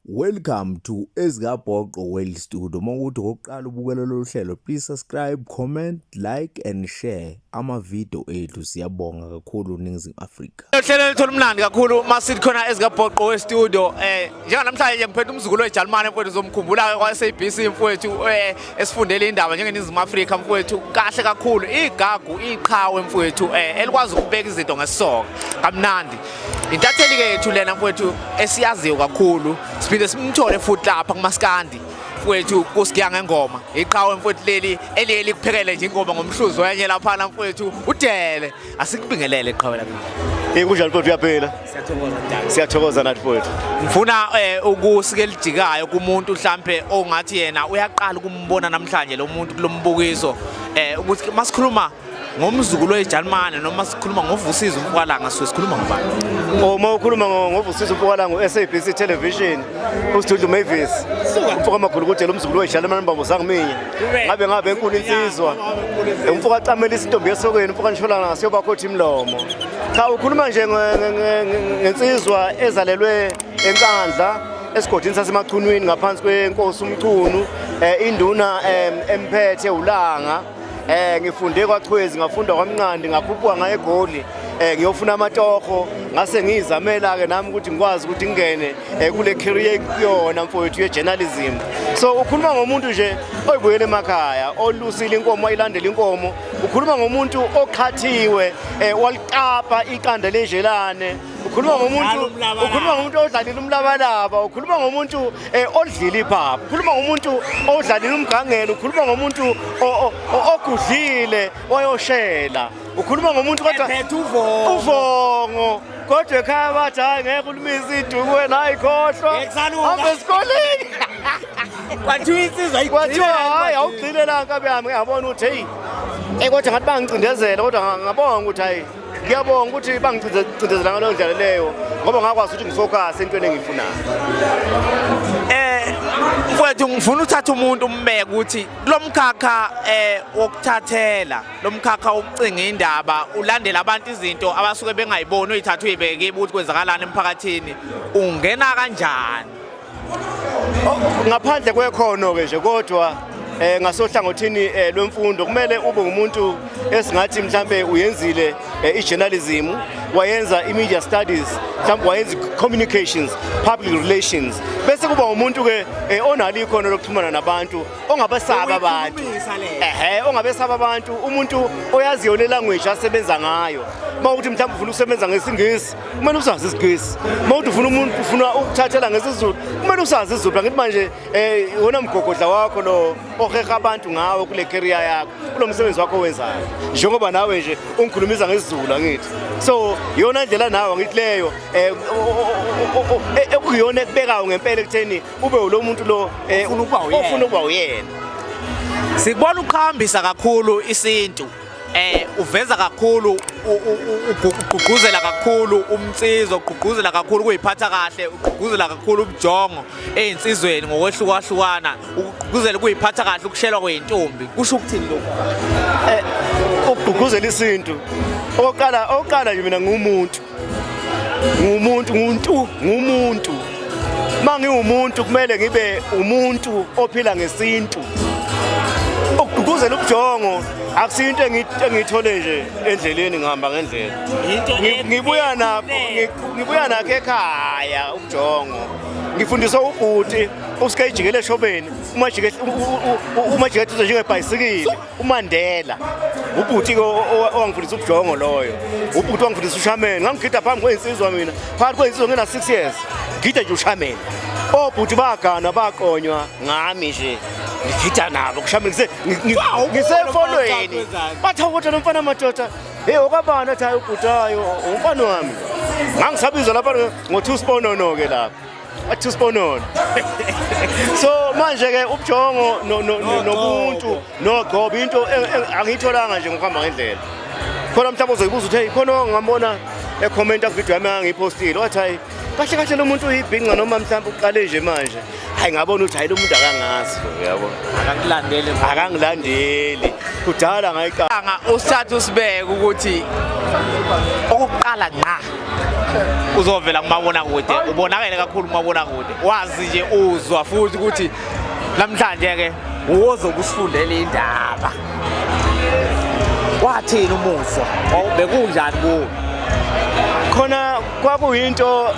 Welcome to Ezgabhoqo World Studio. Mawukuthi oqala ubukela lolu hlelo, please subscribe, comment, like and share ama-video ethu. Siyabonga kakhulu Ningizimu Afrika. Uhlelo lithola umlando kakhulu masithi khona Ezgabhoqo World Studio. Njengamhlanje ngiphethe umzukulu weJalimane mfowethu uzomkhumbula kwa-SABC mfowethu esifundele indaba njengeNingizimu Afrika mfowethu kahle kakhulu. Igagu, iqhawe mfowethu elikwazi ukubeka izinto ngesoka. Kamnandi. Intatheli ke yethu lena mfowethu esiyaziyo kakhulu. Siphinde simthole futhi lapha kuMaskandi mfowethu kusigiya ngengoma iqhawe mfowethu leli eliyeli kuphekele nje ingoma ngomhluzo wenye lapha mfowethu udele asikubingelele iqhawe lakini kunjani mfowethu uyaphila siyathokoza nathi mfowethu ngifuna ukusike lijikayo kumuntu mhlambe ongathi yena uyaqala ukumbona namhlanje lo muntu kulombukiso ukuthi masikhuluma ngomzukulu weJalimane noma sikhuluma ngoVusizo Mpumalanga sikhuluma ngobani uma ukhuluma ngoVusizo Mpumalanga SABC television uSidudlu Mavis umfuka amakhulu ukuthi lo mzukulu weJalimane mbambo sangiminya ngabe enkulu insizwa umfuka acamela isintombi yesokweni umfuka Nsholanga siyoba khothi imlomo cha ukhuluma nje ngensizwa ezalelwe enkandla esigodini sasemachunwini ngaphansi kwenkosi umchunu induna emphethe ulanga ngifunde kwaChwezi ngafunda kwaMnqandi ngakhuphuka ngaye eGoli ngiyofuna amatoho ngase ngizamela ke nami ukuthi ngikwazi ukuthi ngene kule career kuyona mfowethu yejournalism so ukhuluma ngomuntu nje oyibuyele emakhaya olusile inkomo ayilandela inkomo ukhuluma ngomuntu oqhathiwe waliqapa iqanda lenjelane ukhuluma ngomuntu odlalile umlabalaba ukhuluma ngomuntu odlila iphapha ukhuluma ngomuntu odlalile umgangelo ukhuluma ngomuntu ogudlile wayoshela ukhuluma ngomuntu kodwa uvongo kodwa ekhaya bathi hayi ngeke ulimisa iduku wena ayikhohlwa hambe esikoleni kwathiwa insizwa kwathiwa hayi awugcile la nkabi yami ngiyabona ukuthi hey kodwa ngathi bangicindezela kodwa ngabonga ukuthi hayi ngiyabonga ukuthi bangicindezela ngalo ndlela leyo ngoba ngakwazi ukuthi ngifocus entweni engiyifunayo mfowethu ngifuna uthatha umuntu umbeke ukuthi lo mkhakha wokuthathela lo mkhakha wokucinga indaba ulandela abantu izinto abasuke bengayiboni uyithatha uyibeke ukuthi kwenzakalana emphakathini ungena kanjani ngaphandle kwekhono ke nje kodwa ngasohlangothini lwemfundo kumele ube umuntu esingathi mhlambe uyenzile ijournalism wayenza imedia studies mhlambe wayenza communications public relations bese kuba umuntu ke onalo ikhono lokuxhumana nabantu ongabesaba abantu ongabesaba abantu umuntu oyaziyo le language asebenza ngayo mawuthi mhlambe ufuna ukusebenza ngesingisi kumele usazi isigisi mawuthi ufuna ukuthathela ngesizulu kumele usazi isizulu ngithi manje wona mgogodla wakho lo oheha abantu ngawe kule career yakho kulomsebenzi wakho owenzayo njengoba nawe nje ungikhulumisa ngesizulu ngithi so yona ndlela nawe ngithi leyo ekuyona ekubekayo ngempela ekutheni ube lo muntu lo ufuna ukuba uyena sikubona uqhambisa kakhulu isintu uveza kakhulu ugqugquzela kakhulu umtsizo ugqugquzela kakhulu kuyiphatha kahle ugqugquzela kakhulu ubujongo einsizweni ngokwehlukahlukana ugqugquzela kuyiphatha kahle ukushelwa kweintombi kusho ukuthini lokho ugqugquzela isintu oqala nje mina ngumuntu mangiwumuntu kumele ngibe umuntu ophila ngesintu ukugqugquzela ubujongo akusinto engiyithole nje endleleni ngihamba ngendlela ngibuya nakho ekhaya ubujongo ngifundiswa ubhuti usikejikele eshobeni umajikele njengebhayisikili uMandela ubhuti owangifundisa ubujongo loyo ubhuti wangifundisa ushameni ngangigida phambi kwensizwa mina phakathi kwensizwa ngina 6 years ngida nje ushameni obhuti bagana baqonywa ngami nje ngigida nabo kushameni ngisefonweni bathi ukuthi lo mfana madoda hey okwabana athi ubhutayo umfana wami ngangisabizwa lapha ngo2 sponono ke lapha a2 sponono so manje ke ubujongo nobuntu nogcoba into angiyitholanga nje ngokuhamba ngendlela khona mhlawumbe uzoyibuza uthi hey khona ngambona ecomment video yami ngiyipostile wathi hayi kahle kahle lo muntu uyibhinqa noma mhlawumbe uqale nje manje hayi ngabona ukuthi hayi lo muntu akangazi yabo akangilandeli kudala ngayiqala usithatha usibeke ukuthi okuqala ngqa uzovela kumabona kude ubonakele kakhulu kumabona kude wazi nje uzwa futhi ukuthi namhlanje ke uwozokusifundela indaba wathini umuso bekunjani kuwe khona kwakuyinto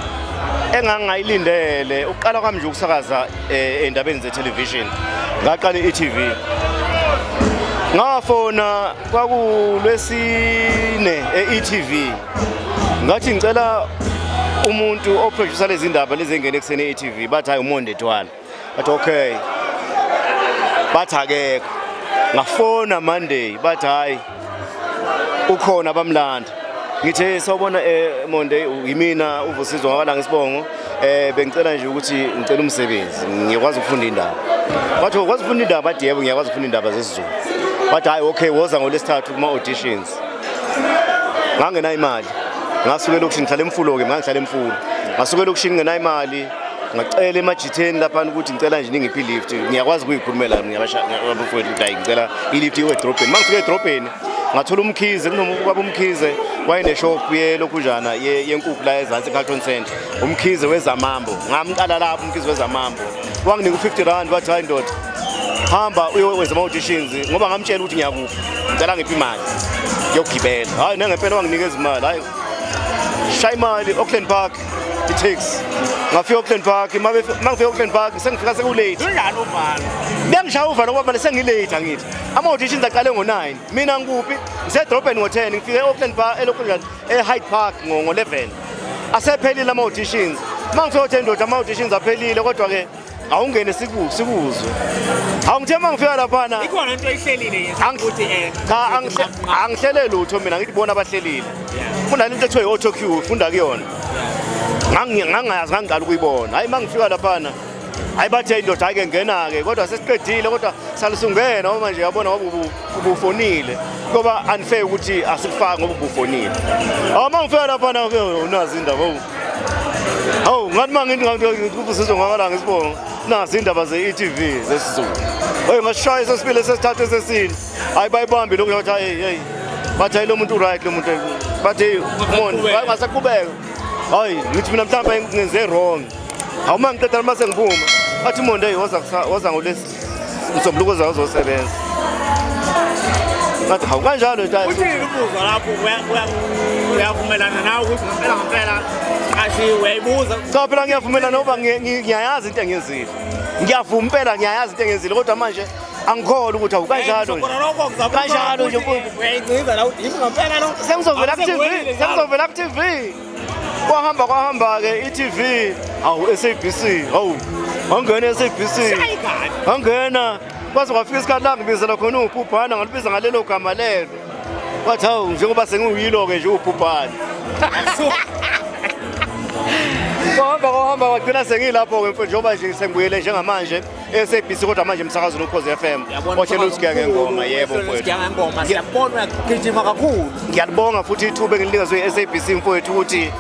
engangayilindele uqala kwami nje ukusakaza endabeni ze-television ngaqala i-TV ngafona kwakulwesine e-e.tv ngathi ngicela umuntu oproducer lezi ndaba lezi engene ekuseni e-e.tv bathi hayi uMonde Twala bathi okay bathi akekho ngafona Monday bathi hayi ukhona bamlanda ngithe sawubona Monde yimina uVusizwe ngakala ngisibongo bengicela nje ukuthi ngicela umsebenzi ngiyakwazi ukufunda indaba bathi ukwazi ukufunda indaba bathi yebo ngiyakwazi ukufunda indaba zesiZulu bathi hayi okay woza ngolesithathu kuma auditions ngangena imali ngasuke lokushini ngihlala emfulo ke ngihlala emfulo ngasuke lokushini ngena imali ngacela emajitheni lapha ukuthi ngicela nje ningiphi lift ngiyakwazi ukuyikhulumela ngiyabafowethu ukuthi ngicela ilift iwe edrobheni mangifike edrobheni ngathola umkhize kunomukwaba umkhize wayene shop yelokhunjana yenkukhu la ezansi eCarlton Center umkhize wezamambo ngamqala lapho umkhize wezamambo wanginika u50 bathi hayi ndoda hamba uyoweza ama auditions ngoba ngamtshela ukuthi ngiyakuphi ngicela ngiphi imali yokugibela hayi nangempela wanginikeza imali hayi shaya imali Auckland Park i-taxi ngafika Auckland Park mangifika Auckland Park sengifika sekulate unjani uvalo bengishaya uvalo ngoba sengilate angithi ama auditions aqale ngo9 mina ngikuphi ngisedrobheni ngo10 ngifike eAuckland Park elokhunjana eHyde Park ngo11 asephelile ama auditions mangifika ngo10 ndoda ama auditions aphelile kodwa ke awungene sikuzwe awungithe mangifika lapha na ikhona into eyihlelile ukuthi cha angihlele lutho mina ngibona abahlelile funda into ethiwa i-auto cue funda kuyona ngangayazi ngangiqala ukuyibona hayi mangifika lapha na hayi bathe indoda ayike ngena ke kodwa sesiqedile kodwa salisungena uma nje yabona ngoba ubufonile ngoba unfair ukuthi asikufaki ngoba ubufonile mangifika lapha na unazi indaba ngathi mangithi uVusizwe ngakala ngisibongo nazi indaba ze-e.tv zesiZulu ngasishaya sesibili sesithathu sesine hayi bayibambi lokhu yathi hey bathi hayi lo muntu right lo muntu bathi Monde ngasaqhubeka hayi ngithi mina mhlawumbe ngenze wrong awuma ngiqeda mase ngiphuma athi Monde woza ngolesi msombuluko uzosebenza ngathi hawu kanjalo nje uthini umuzwa lapho uyavumelana nawe ukuthi ngempela kashi uyayibuza cha phela ngiyavumelana ngoba ngiyayazi into engiyenzile ngiyavuma impela ngiyayazi into engiyenzile kodwa manje angikholwa ukuthi awu kanjalo nje kanjalo nje mfowethu uyayigciza la uthi ngempela lo sengizovela ku TV kwahamba ke i-TV awu SABC awu angena SABC angena kwaze kwafika isikhathi la ngibizela khona uBhubhana ngalibiza ngalelo gama lelo wathi hawu njengoba sengiyilo ke nje uBhubhana Kohamba wagcina sengilapho ke mfowethu njengoba nje sengibuyele njengamanje SABC kodwa manje emsakazweni uKhozi FM othela usikiya ngengoma yebo mfowethu usikiya ngengoma siyabona uyagijima kakhulu ngiyalibonga futhi ithuba engilinikazwe iSABC mfowethu ukuthi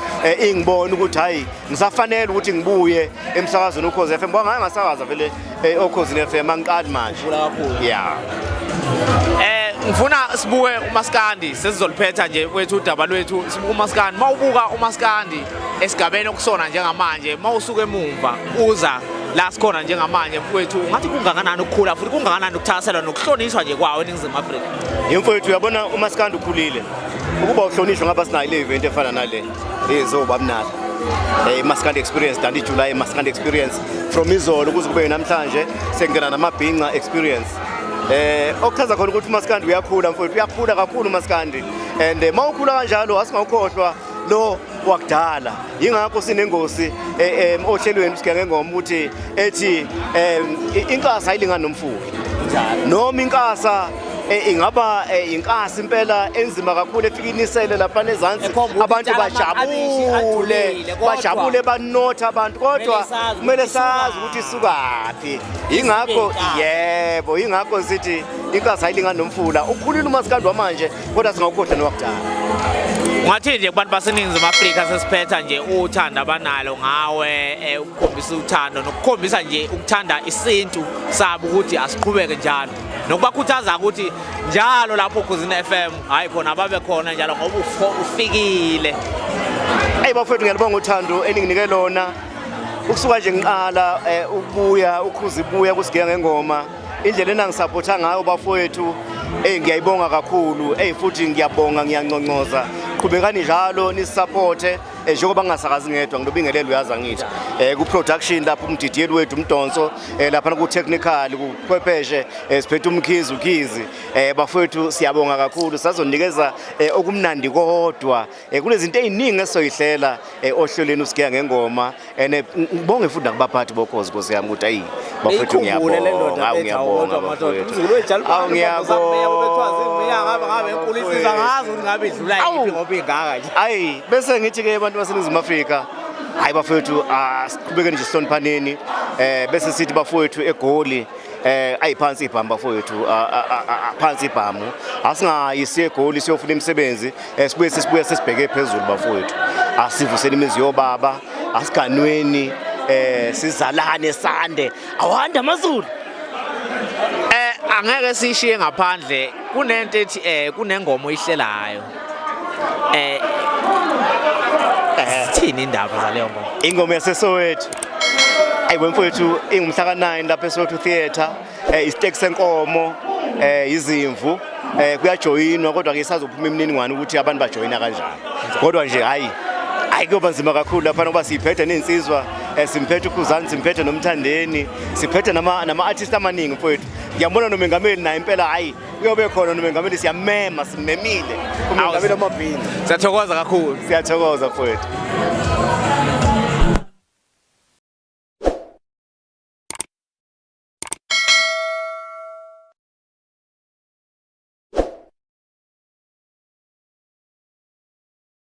ingibone ukuthi hayi ngisafanele ukuthi ngibuye emsakazweni uKhozi FM ngoba ngasakaza vele oKhozi FM angiqali manje yeah ngifuna sibuke uMaskandi sesizoliphetha nje wethu udaba lwethu sibuka uMaskandi mawubuka uMaskandi esigabeni okusona njengamanje mawusuka emumva uza la sikhona njengamanje mfowethu ngathi kungakanani ukukhula futhi kungakanani ukuthaselwa nokuhlonishwa nje kwawo eNingizimu Afrika mfowethu uyabona uMaskandi ukhulile ukuba uhlonishwa ngaba sinayo le event efana nale ezobamnala Maskandi experience dandi July Maskandi experience from izolo ukuze kube namhlanje sengena namabhinqa experience okuchaza khona ukuthi uMaskandi uyakhula mfowethu uyakhula kakhulu uMaskandi and mawukhula kanjalo asingawukhohlwa lo wakudala yingakho sinengosi ohlelweni sikiya ngengoma ukuthi ethi inkasa ayilingani nomfuki noma inkasa ingaba inkasi impela enzima kakhulu efikinisele lapha nezansi abantu bajabule banotha abantu kodwa kumele sazi ukuthi isukaphi ingakho yebo ingakho sithi inkasi ayilingani nomfula ukhulile uMaskandi wamanje kodwa singawukhohlwa nowakudala Ungathi nje kubantu baseningizimu Afrika sesiphetha nje uthando abanalo ngawe ukukhombisa uthando nokukhombisa nje ukuthanda isintu sabo ukuthi asiqhubeke njalo nokubakhuthaza ukuthi njalo lapho Ukhozi FM hayi khona babe khona njalo ngoba ufikile. Hey bafowethu ngiyalibonga uthando eninginike lona ukusuka nje ngiqala ukubuya Ukhozi ibuya kusigiya ngengoma indlela enangisupporta ngayo bafowethu ngiyayibonga kakhulu futhi ngiyabonga ngiyanconcoza qhubekani njalo nisupporte njengoba ngingasakazi ngedwa ngilobingelelo uyaza ngithi ku production lapho umdidiyeli wethu umdonso lapha ku technical kuchwepheshe siphethe umkhizi bafowethu siyabonga kakhulu sazonikeza okumnandi kodwa kulezi zinto eziningi esoyihlela ohlelweni usigiya ngengoma ngibonge futhi nakubaphathi bokhozi Nkosi yami ukuthi ayi bafowethu ngiyabonga umzukulu weJalmane ngabe enkulu isiza ngazi ukuthi ngabe idlula yiphi ngoba ingaka nje hayi bese ngithi ke abantu baseNingizimu Afrika hayi bafowethu asiqhubekeni nje sihloniphaneni bese sithi bafowethu egoli ayiphansi ibhamu bafowethu phansi ibhamu asingayisi egoli siyofuna imisebenzi sibuye sesibheke phezulu bafowethu asivuseni imizi yobaba asiganweni sizalane sande awanda amazulu angeke sishiye ngaphandle kunento ethi kunengoma oyihlelayo sithini indaba zaleyo ngoma ingoma yaseSoweto ayibemfowethu ingumhla ka9 lapha eSoweto Theatre isitex senkomo izimvu kuyajoyinwa kodwa ke sazophuma imininingwane ukuthi abantu bajoyina kanjani kodwa nje hayi kuyoba nzima kakhulu lapha ngoba siphethe nensizwa simphethe uKhuzani simphethe nomthandeni siphethe nama artists amaningi mfowethu ngiyabona nomengameli naye impela hayi uyobe khona nomengameli siyamema simemile umengameli amabhini siyathokoza kakhulu siyathokoza mfowethu